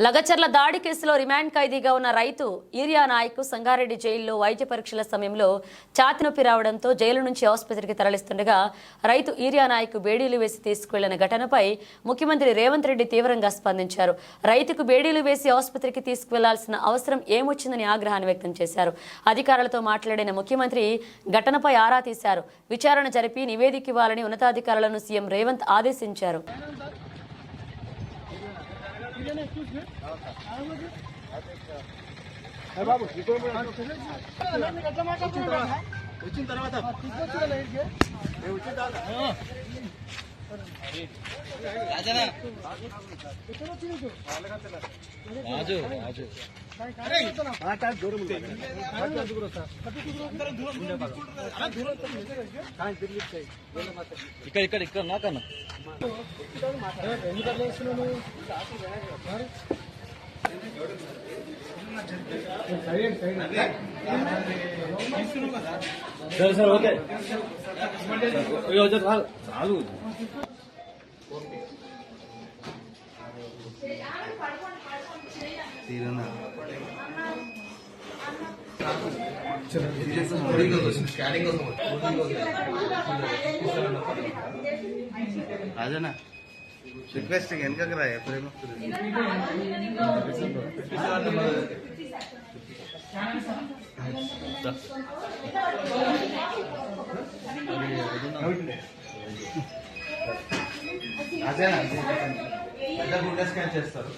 లగచర్ల దాడి కేసులో రిమాండ్ ఖైదీగా ఉన్న రైతు ఈరియా నాయక్ సంగారెడ్డి జైల్లో వైద్య పరీక్షల సమయంలో ఛాతీ నొప్పి రావడంతో జైలు నుంచి ఆసుపత్రికి తరలిస్తుండగా రైతు ఈరియా నాయక్ బేడీలు వేసి తీసుకువెళ్లిన ఘటనపై ముఖ్యమంత్రి రేవంత్ రెడ్డి తీవ్రంగా స్పందించారు. రైతుకు బేడీలు వేసి ఆసుపత్రికి తీసుకువెళ్లాల్సిన అవసరం ఏమొచ్చిందని ఆగ్రహాన్ని వ్యక్తం చేశారు. అధికారులతో మాట్లాడిన ముఖ్యమంత్రి ఘటనపై ఆరా తీశారు. విచారణ జరిపి నివేదిక ఇవ్వాలని ఉన్నతాధికారులను సీఎం రేవంత్ ఆదేశించారు. ఇక్కడ నాకన్నా సరే సార్ ఓకే చాలు రాజనా రిక్వెస్ట్ వెనకకి రా ఎప్పుడేమో రాజనా గుండె స్కాన్ చేస్తారు.